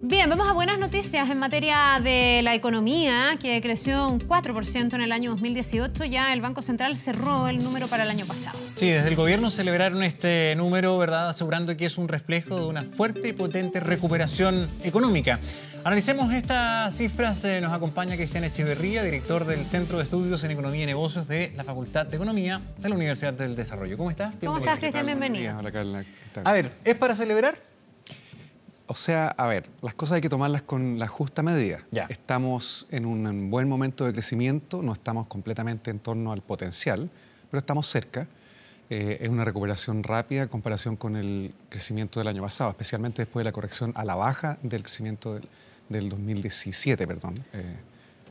Bien, vamos a buenas noticias en materia de la economía, que creció un 4% en el año 2018. Ya el Banco Central cerró el número para el año pasado. Sí, desde el gobierno celebraron este número, ¿verdad?, asegurando que es un reflejo de una fuerte y potente recuperación económica. Analicemos estas cifras. Nos acompaña Cristian Echeverría, director del Centro de Estudios en Economía y Negocios de la Facultad de Economía de la Universidad del Desarrollo. ¿Cómo estás? ¿Cómo estás, Cristian? Bienvenido. Hola, Carla. A ver, ¿es para celebrar? O sea, a ver, las cosas hay que tomarlas con la justa medida. Ya. Estamos en un buen momento de crecimiento, no estamos completamente en torno al potencial, pero estamos cerca. Es una recuperación rápida en comparación con el crecimiento del año pasado, especialmente después de la corrección a la baja del crecimiento del 2017, perdón.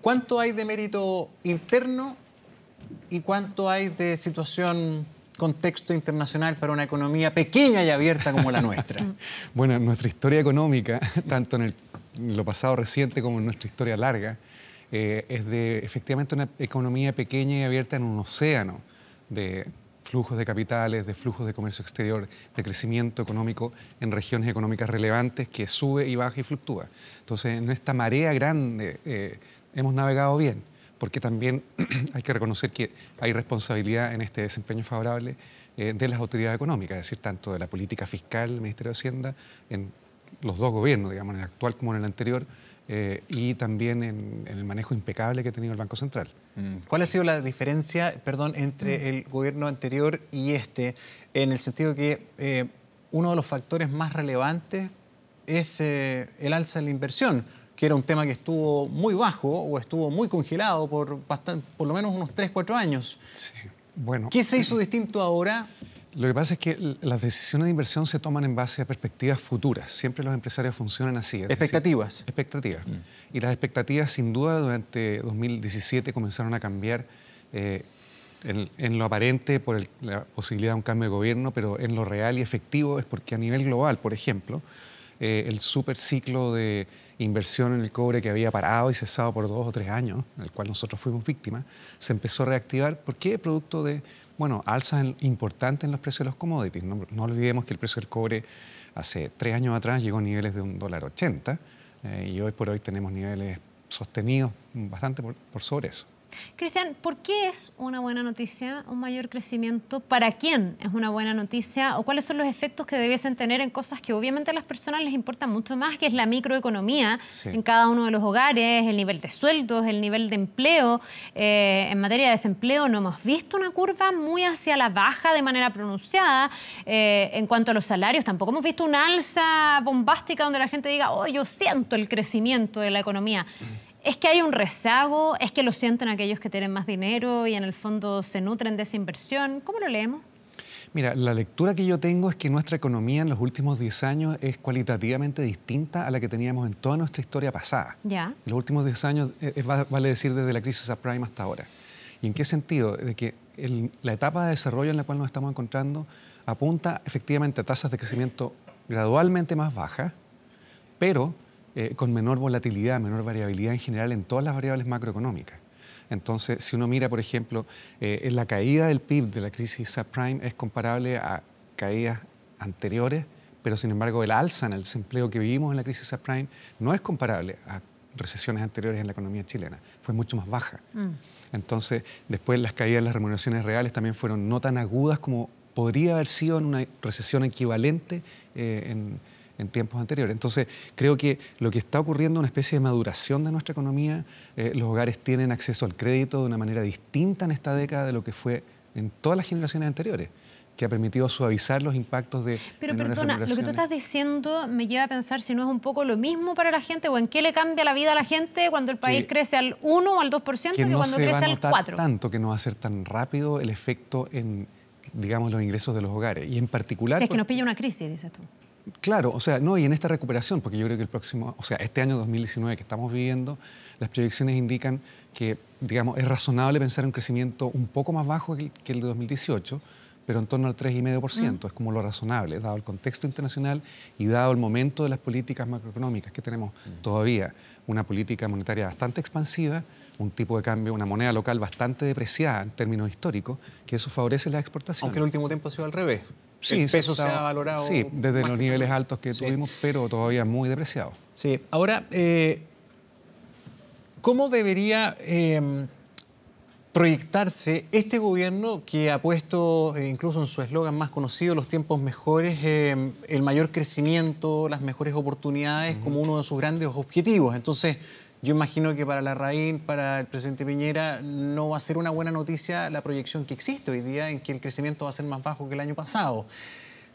¿Cuánto hay de mérito interno y cuánto hay de situación, contexto internacional para una economía pequeña y abierta como la nuestra? Bueno, nuestra historia económica, tanto en lo pasado reciente como en nuestra historia larga, es de efectivamente una economía pequeña y abierta en un océano de flujos de capitales, de flujos de comercio exterior, de crecimiento económico en regiones económicas relevantes que sube y baja y fluctúa. Entonces, en esta marea grande hemos navegado bien, porque también hay que reconocer que hay responsabilidad en este desempeño favorable de las autoridades económicas, es decir, tanto de la política fiscal, el Ministerio de Hacienda, en los dos gobiernos, digamos, en el actual como en el anterior, y también en el manejo impecable que ha tenido el Banco Central. ¿Cuál ha sido la diferencia, entre el gobierno anterior y este, en el sentido que uno de los factores más relevantes es el alza en la inversión, que era un tema que estuvo muy bajo o estuvo muy congelado por lo menos unos 3-4 años? Sí. Bueno, ¿Qué se hizo distinto ahora? Lo que pasa es que las decisiones de inversión se toman en base a perspectivas futuras. Siempre los empresarios funcionan así. Expectativas. Expectativas. Y las expectativas, sin duda, durante 2017 comenzaron a cambiar en lo aparente por la posibilidad de un cambio de gobierno, pero en lo real y efectivo es porque a nivel global, por ejemplo, el superciclo de inversión en el cobre que había parado y cesado por 2 o 3 años, en el cual nosotros fuimos víctimas, se empezó a reactivar. ¿Por qué? Producto de alzas importantes en los precios de los commodities. No olvidemos que el precio del cobre hace 3 años atrás llegó a niveles de $1.80 y hoy por hoy tenemos niveles sostenidos bastante por sobre eso. Cristian, ¿por qué es una buena noticia un mayor crecimiento? ¿Para quién es una buena noticia? ¿O cuáles son los efectos que debiesen tener en cosas que obviamente a las personas les importan mucho más, que es la microeconomía en cada uno de los hogares, el nivel de sueldos, el nivel de empleo? En materia de desempleo no hemos visto una curva muy hacia la baja de manera pronunciada. En cuanto a los salarios, tampoco hemos visto una alza bombástica donde la gente diga, oh, yo siento el crecimiento de la economía. ¿Es que hay un rezago? ¿Es que lo sienten aquellos que tienen más dinero y en el fondo se nutren de esa inversión? ¿Cómo lo leemos? Mira, la lectura que yo tengo es que nuestra economía en los últimos 10 años es cualitativamente distinta a la que teníamos en toda nuestra historia pasada. Ya. En los últimos 10 años, vale decir desde la crisis subprime hasta ahora. ¿Y en qué sentido? De que la etapa de desarrollo en la cual nos estamos encontrando apunta efectivamente a tasas de crecimiento gradualmente más bajas, pero con menor volatilidad, menor variabilidad en general en todas las variables macroeconómicas. Entonces, si uno mira, por ejemplo, la caída del PIB de la crisis subprime es comparable a caídas anteriores, pero sin embargo el alza en el desempleo que vivimos en la crisis subprime no es comparable a recesiones anteriores en la economía chilena, fue mucho más baja. Entonces, después las caídas en las remuneraciones reales también fueron no tan agudas como podría haber sido en una recesión equivalente en tiempos anteriores. Entonces, creo que lo que está ocurriendo es una especie de maduración de nuestra economía. Los hogares tienen acceso al crédito de una manera distinta en esta década de lo que fue en todas las generaciones anteriores, que ha permitido suavizar los impactos de... Pero perdona, lo que tú estás diciendo me lleva a pensar si no es un poco lo mismo para la gente o en qué le cambia la vida a la gente cuando el país crece al 1 o al 2% que cuando crece al 4%. Tanto que no va a ser tan rápido el efecto en, digamos, los ingresos de los hogares. Y en particular... Si es que nos pilla una crisis, dices tú. Claro, o sea, no, y en esta recuperación, porque yo creo que este año 2019 que estamos viviendo, las proyecciones indican que, digamos, es razonable pensar en un crecimiento un poco más bajo que el de 2018, pero en torno al 3,5%, es como lo razonable, dado el contexto internacional y dado el momento de las políticas macroeconómicas que tenemos todavía. Una política monetaria bastante expansiva, un tipo de cambio, una moneda local bastante depreciada en términos históricos, que eso favorece la exportación. Aunque el último tiempo ha sido al revés. Sí, el peso se ha valorado. Sí, desde más los que niveles todo. altos que Sí. tuvimos, pero todavía muy depreciado. Sí, ahora, ¿cómo debería proyectarse este gobierno que ha puesto, incluso en su eslogan más conocido, los tiempos mejores, el mayor crecimiento, las mejores oportunidades como uno de sus grandes objetivos? Entonces, yo imagino que para Larraín, para el presidente Piñera, no va a ser una buena noticia la proyección que existe hoy día en que el crecimiento va a ser más bajo que el año pasado.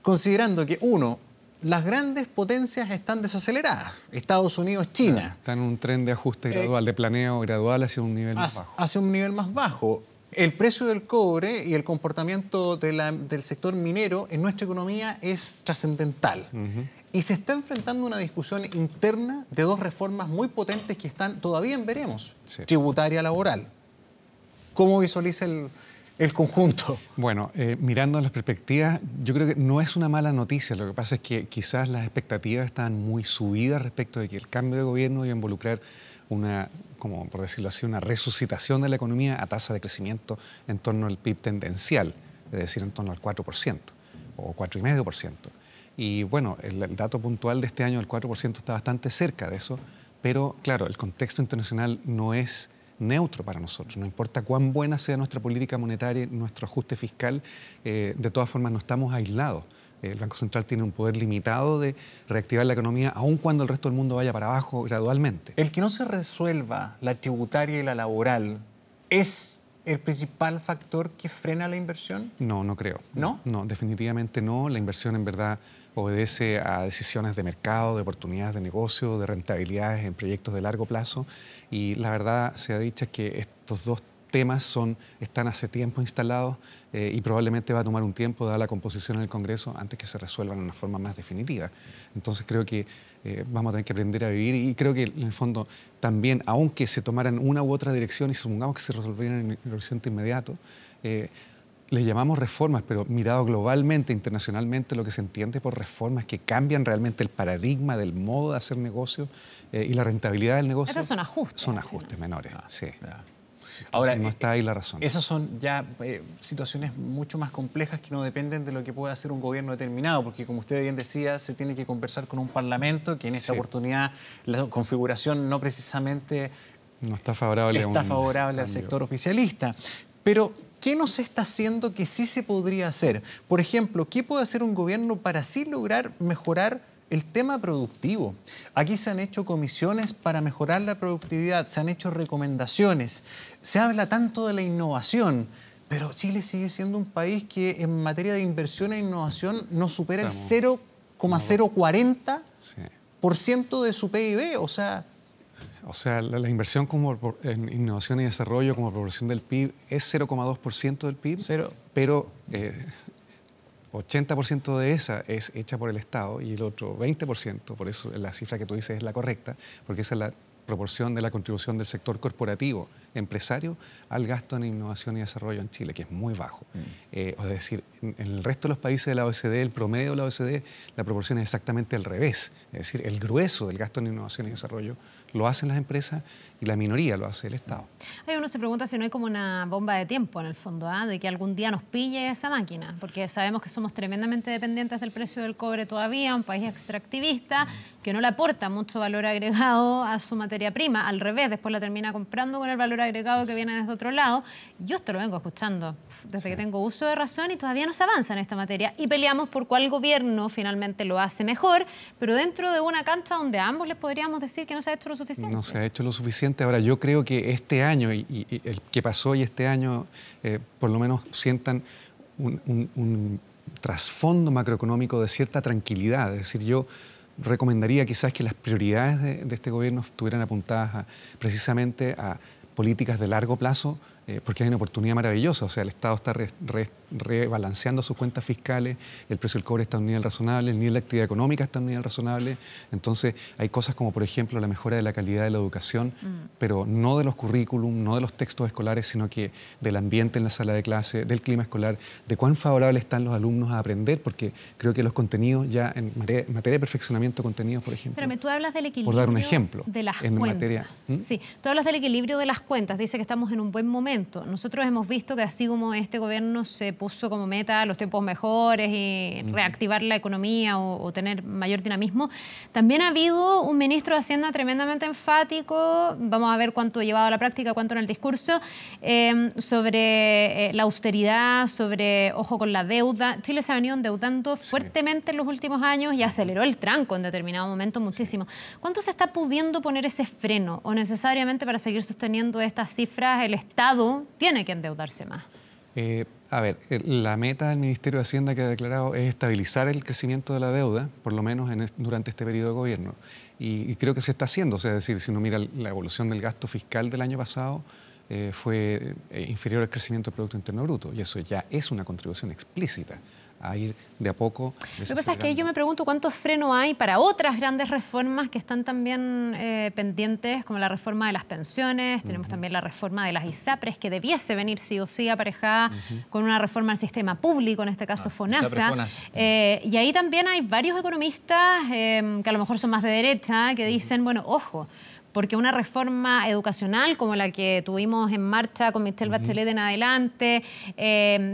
Considerando que, uno, las grandes potencias están desaceleradas, Estados Unidos, China. Está en un tren de ajuste gradual, de planeo gradual hacia un nivel más bajo. Hacia un nivel más bajo. El precio del cobre y el comportamiento del sector minero en nuestra economía es trascendental. Y se está enfrentando una discusión interna de dos reformas muy potentes que están todavía en veremos. Sí. Tributaria, laboral. ¿Cómo visualiza el conjunto? Bueno, mirando las perspectivas, yo creo que no es una mala noticia. Lo que pasa es que quizás las expectativas están muy subidas respecto de que el cambio de gobierno iba a involucrar una, como por decirlo así, una resucitación de la economía a tasa de crecimiento en torno al PIB tendencial, es decir, en torno al 4% o 4,5%. Y bueno, el dato puntual de este año, el 4%, está bastante cerca de eso, pero claro, el contexto internacional no es neutro para nosotros. No importa cuán buena sea nuestra política monetaria, nuestro ajuste fiscal, de todas formas no estamos aislados. El Banco Central tiene un poder limitado de reactivar la economía, aun cuando el resto del mundo vaya para abajo gradualmente. El que no se resuelva la tributaria y la laboral es el principal factor que frena la inversión. No, no creo. ¿No? No, definitivamente no. La inversión en verdad obedece a decisiones de mercado, de oportunidades de negocio, de rentabilidades en proyectos de largo plazo. Y la verdad, sea dicha, es que estos dos temas están hace tiempo instalados y probablemente va a tomar un tiempo, dada la composición en el Congreso, antes que se resuelvan de una forma más definitiva. Entonces creo que vamos a tener que aprender a vivir y creo que en el fondo también, aunque se tomaran una u otra dirección y supongamos que se resolvieran en el horizonte inmediato, les llamamos reformas, pero mirado globalmente, internacionalmente, lo que se entiende por reformas que cambian realmente el paradigma del modo de hacer negocio y la rentabilidad del negocio. Estos son ajustes. Son ajustes menores, sí. Ahora, no está ahí la razón. Esas son ya situaciones mucho más complejas que no dependen de lo que pueda hacer un gobierno determinado, porque como usted bien decía, se tiene que conversar con un parlamento que en esta oportunidad la configuración no precisamente no está favorable, al sector oficialista. Pero, ¿qué no se está haciendo que sí se podría hacer? Por ejemplo, ¿qué puede hacer un gobierno para así lograr mejorar el tema productivo? Aquí se han hecho comisiones para mejorar la productividad, se han hecho recomendaciones, se habla tanto de la innovación, pero Chile sigue siendo un país que en materia de inversión e innovación no supera el 0,040% de su PIB, o sea, la inversión en innovación y desarrollo como proporción del PIB es 0,2% del PIB, pero 80% de esa es hecha por el Estado y el otro 20%, por eso la cifra que tú dices es la correcta, porque esa es la proporción de la contribución del sector corporativo empresario al gasto en innovación y desarrollo en Chile, que es muy bajo. Es decir, en el resto de los países de la OECD, el promedio de la OECD, la proporción es exactamente al revés. Es decir, el grueso del gasto en innovación y desarrollo lo hacen las empresas y la minoría lo hace el Estado. Ahí uno se pregunta si no hay como una bomba de tiempo en el fondo, de que algún día nos pille esa máquina, porque sabemos que somos tremendamente dependientes del precio del cobre todavía, un país extractivista que no le aporta mucho valor agregado a su materia prima, al revés, después la termina comprando con el valor agregado que viene desde otro lado. Yo esto lo vengo escuchando desde que tengo uso de razón y todavía no se avanza en esta materia y peleamos por cuál gobierno finalmente lo hace mejor, pero dentro de una cancha donde a ambos les podríamos decir que no se ha hecho lo suficiente. No se ha hecho lo suficiente. Ahora, yo creo que este año y el que pasó y este año por lo menos sientan un trasfondo macroeconómico de cierta tranquilidad. Es decir, yo recomendaría quizás que las prioridades de este gobierno estuvieran apuntadas precisamente a políticas de largo plazo, porque hay una oportunidad maravillosa. O sea, el Estado está rebalanceando sus cuentas fiscales, el precio del cobre está a un nivel razonable, el nivel de actividad económica está a un nivel razonable. Entonces, hay cosas como, por ejemplo, la mejora de la calidad de la educación, pero no de los currículum, no de los textos escolares, sino que del ambiente en la sala de clase, del clima escolar, de cuán favorables están los alumnos a aprender, porque creo que los contenidos ya en materia de perfeccionamiento de contenidos, por ejemplo. Pero tú hablas del equilibrio por dar un ejemplo, de las en cuentas. materia. Sí, tú hablas del equilibrio de las cuentas. Dice que estamos en un buen momento. crecimiento. Nosotros hemos visto que así como este gobierno se puso como meta los tiempos mejores y reactivar la economía o tener mayor dinamismo, también ha habido un ministro de Hacienda tremendamente enfático, vamos a ver cuánto llevado a la práctica, cuánto en el discurso, sobre la austeridad, sobre ojo con la deuda. Chile se ha venido endeudando fuertemente en los últimos años y aceleró el tranco en determinado momento muchísimo. ¿Cuánto se está pudiendo poner ese freno? ¿O necesariamente para seguir sosteniendo estas cifras el Estado tiene que endeudarse más? A ver, la meta del Ministerio de Hacienda que ha declarado es estabilizar el crecimiento de la deuda, por lo menos durante este periodo de gobierno. Y creo que se está haciendo. O sea, es decir, si uno mira la evolución del gasto fiscal del año pasado, fue inferior al crecimiento del Producto Interno Bruto. Y eso ya es una contribución explícita a ir de a poco. Lo que pasa es que yo me pregunto cuántos frenos hay para otras grandes reformas que están también pendientes, como la reforma de las pensiones, tenemos también la reforma de las ISAPRES, que debiese venir sí o sí aparejada con una reforma al sistema público, en este caso FONASA. Y ahí también hay varios economistas que a lo mejor son más de derecha, que dicen, bueno, ojo, porque una reforma educacional como la que tuvimos en marcha con Michelle Bachelet en adelante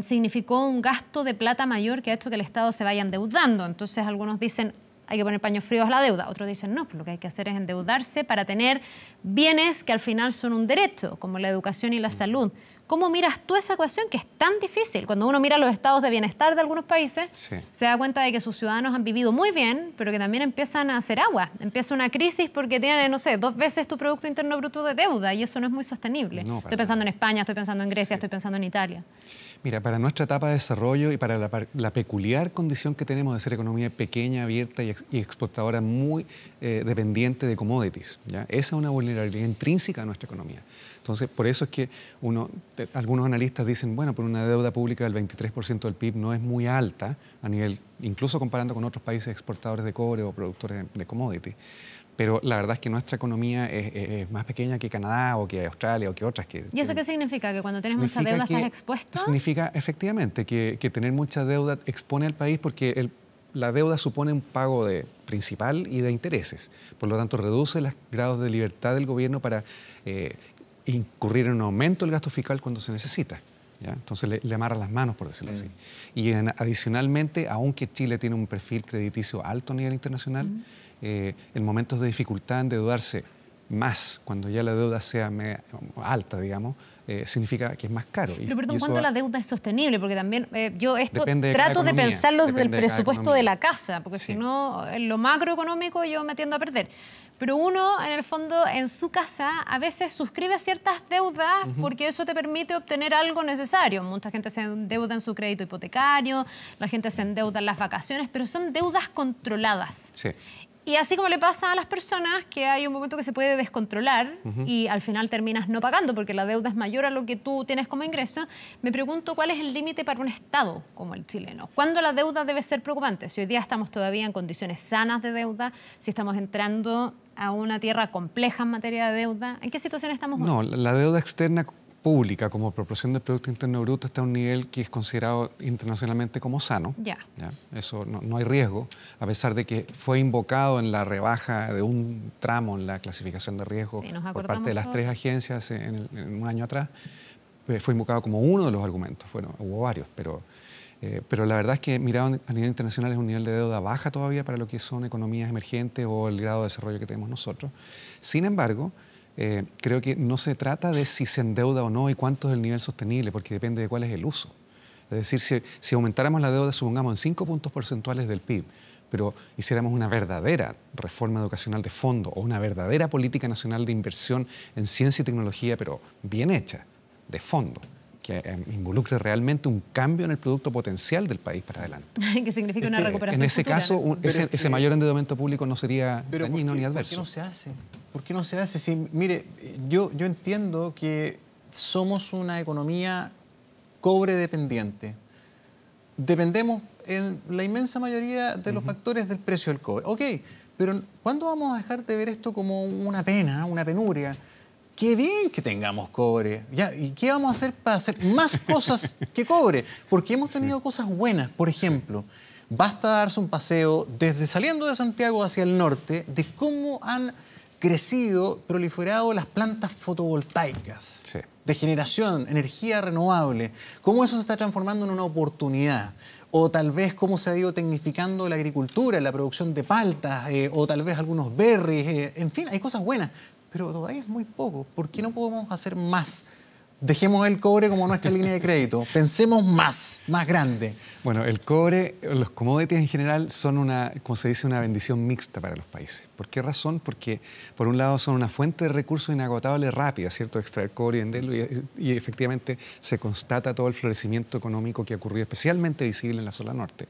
significó un gasto de plata mayor que ha hecho que el Estado se vaya endeudando. Entonces algunos dicen hay que poner paños fríos a la deuda, otros dicen no, pues lo que hay que hacer es endeudarse para tener bienes que al final son un derecho, como la educación y la salud. ¿Cómo miras tú esa ecuación que es tan difícil? Cuando uno mira los estados de bienestar de algunos países, se da cuenta de que sus ciudadanos han vivido muy bien, pero que también empiezan a hacer agua. Empieza una crisis porque tienen, no sé, 2 veces tu Producto Interno Bruto de deuda y eso no es muy sostenible. No, estoy pensando en España, estoy pensando en Grecia, estoy pensando en Italia. Mira, para nuestra etapa de desarrollo y para la peculiar condición que tenemos de ser economía pequeña, abierta y exportadora muy dependiente de commodities, ¿ya? Esa es una vulnerabilidad intrínseca de nuestra economía. Entonces, por eso es que algunos analistas dicen, bueno, por una deuda pública del 23% del PIB no es muy alta a nivel, incluso comparando con otros países exportadores de cobre o productores de commodities. Pero la verdad es que nuestra economía es más pequeña que Canadá o que Australia o que otras. ¿Y eso qué significa? ¿Que cuando tienes mucha deuda estás expuesto? Significa efectivamente que tener mucha deuda expone al país porque la deuda supone un pago principal y de intereses. Por lo tanto, reduce los grados de libertad del gobierno para incurrir en un aumento del gasto fiscal cuando se necesita, ¿ya? Entonces le amarra las manos, por decirlo así. Y adicionalmente, aunque Chile tiene un perfil crediticio alto a nivel internacional, en momentos de dificultad endeudarse más, cuando ya la deuda sea alta, digamos, significa que es más caro. Pero perdón, ¿cuánto la deuda es sostenible? Porque también yo esto trato de pensarlo desde el presupuesto de la casa, porque si no, en lo macroeconómico yo me tiendo a perder. Pero uno, en el fondo, en su casa, a veces suscribe ciertas deudas porque eso te permite obtener algo necesario. Mucha gente se endeuda en su crédito hipotecario, la gente se endeuda en las vacaciones, pero son deudas controladas. Sí. Y así como le pasa a las personas, que hay un momento que se puede descontrolar y al final terminas no pagando porque la deuda es mayor a lo que tú tienes como ingreso, me pregunto cuál es el límite para un Estado como el chileno. ¿Cuándo la deuda debe ser preocupante? Si hoy día estamos todavía en condiciones sanas de deuda, si estamos entrando a una tierra compleja en materia de deuda, ¿en qué situación estamos hoy? No, la deuda externa pública como proporción del Producto Interno Bruto está a un nivel que es considerado internacionalmente como sano. ¿Ya? Eso no hay riesgo, a pesar de que fue invocado en la rebaja de un tramo en la clasificación de riesgo por parte de las 3 agencias en un año atrás. Fue invocado como uno de los argumentos. Hubo varios, pero la verdad es que mirado a nivel internacional es un nivel de deuda baja todavía para lo que son economías emergentes o el grado de desarrollo que tenemos nosotros. Sin embargo, creo que no se trata de si se endeuda o no y cuánto es el nivel sostenible, porque depende de cuál es el uso. Es decir, si aumentáramos la deuda, supongamos, en 5 puntos porcentuales del PIB, pero hiciéramos una verdadera reforma educacional de fondo o una verdadera política nacional de inversión en ciencia y tecnología, pero bien hecha, de fondo, que involucre realmente un cambio en el producto potencial del país para adelante. Que significa una recuperación En ese futura. Caso, ese mayor endeudamiento público no sería dañino ni adverso. ¿Por qué no se hace? ¿Por qué no se hace? Si, mire, yo entiendo que somos una economía cobre dependiente. Dependemos en la inmensa mayoría de los factores del precio del cobre. Ok, pero ¿cuándo vamos a dejar de ver esto como una pena, una penuria? Qué bien que tengamos cobre. ¿Ya? ¿Y qué vamos a hacer para hacer más cosas que cobre? Porque hemos tenido cosas buenas. Por ejemplo, basta darse un paseo desde saliendo de Santiago hacia el norte de cómo han crecido, proliferado las plantas fotovoltaicas. Sí. de generación, energía renovable, cómo eso se está transformando en una oportunidad. O tal vez cómo se ha ido tecnificando la agricultura, la producción de paltas, o tal vez algunos berries, en fin, hay cosas buenas, pero todavía es muy poco. ¿Por qué no podemos hacer más? Dejemos el cobre como nuestra línea de crédito, pensemos más grande. Bueno, el cobre, los commodities en general son como se dice, una bendición mixta para los países. ¿Por qué razón? Porque por un lado son una fuente de recursos inagotable rápida, ¿cierto? Extraer cobre y venderlo y efectivamente se constata todo el florecimiento económico que ha ocurrido, especialmente visible en la zona norte.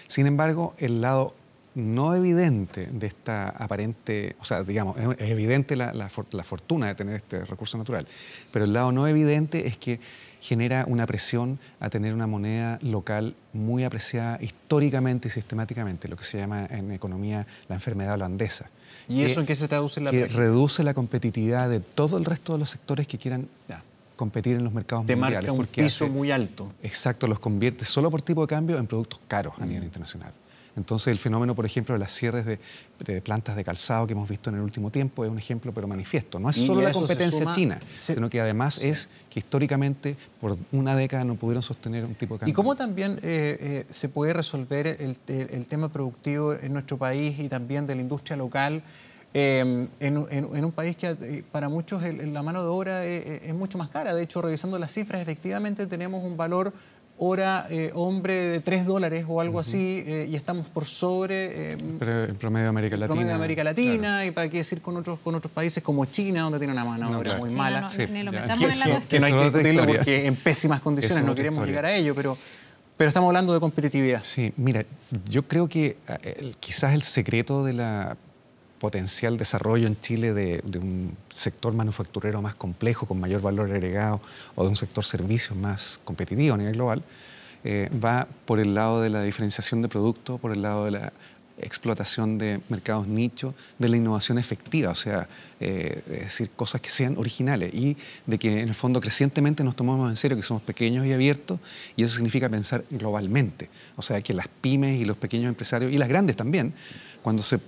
Sin embargo, el lado no evidente de esta aparente, o sea, digamos, es evidente la fortuna de tener este recurso natural, pero el lado no evidente es que genera una presión a tener una moneda local muy apreciada históricamente y sistemáticamente, lo que se llama en economía la enfermedad holandesa. ¿Y eso en qué se traduce en la que práctica? reduce la competitividad de todo el resto de los sectores que quieran competir en los mercados mundiales. Te marca un piso muy alto. Exacto, los convierte solo por tipo de cambio en productos caros a nivel internacional. Entonces, el fenómeno, por ejemplo, de las cierres de plantas de calzado que hemos visto en el último tiempo es un ejemplo, pero manifiesto. No es solo la competencia china, sino que además es que históricamente, por una década, no pudieron sostener un tipo de cambio. ¿Y cómo también se puede resolver el tema productivo en nuestro país y también de la industria local? En un país que para muchos la mano de obra es mucho más cara. De hecho, revisando las cifras, efectivamente tenemos un valor hora hombre de $3 o algo así, y estamos por sobre pero el promedio de América Latina. Promedio de América Latina, claro. Y para qué decir con otros países como China, donde tiene una mano de obra muy mala. Ni lo metamos en la que no hay que discutirlo porque en pésimas condiciones, no queremos llegar a ello, pero estamos hablando de competitividad. Sí, mira, yo creo que quizás el secreto de la potencial desarrollo en Chile de un sector manufacturero más complejo, con mayor valor agregado, o de un sector servicios más competitivo a nivel global, va por el lado de la diferenciación de productos, por el lado de la explotación de mercados nicho, de la innovación efectiva, o sea, es decir, cosas que sean originales y de que en el fondo crecientemente nos tomamos en serio que somos pequeños y abiertos, y eso significa pensar globalmente, o sea, que las pymes y los pequeños empresarios, y las grandes también, cuando se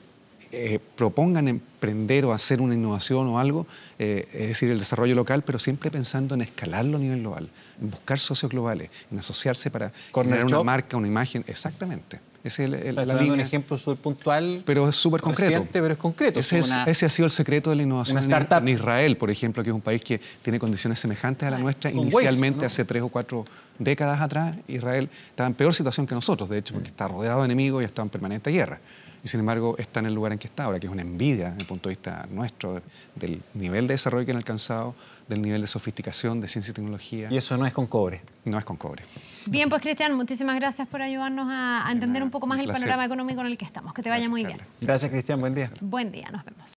propongan emprender o hacer una innovación o algo, es decir, el desarrollo local, pero siempre pensando en escalarlo a nivel global, en buscar socios globales, en asociarse para generar una marca, una imagen. Exactamente. Ese es la línea. Un ejemplo súper puntual, pero es súper concreto. Pero es concreto. Ese ha sido el secreto de la innovación en Israel, por ejemplo, que es un país que tiene condiciones semejantes a la nuestra. Inicialmente, ¿no? Hace 3 o 4 décadas atrás, Israel estaba en peor situación que nosotros, de hecho, porque está rodeado de enemigos y está en permanente guerra. Y sin embargo está en el lugar en que está ahora, que es una envidia desde el punto de vista nuestro, del nivel de desarrollo que han alcanzado, del nivel de sofisticación, de ciencia y tecnología. Y eso no es con cobre. No es con cobre. Bien, pues Cristian, muchísimas gracias por ayudarnos a entender un poco más el panorama económico en el que estamos. Que te vaya muy bien. Gracias, Cristian. Buen día. Buen día, nos vemos.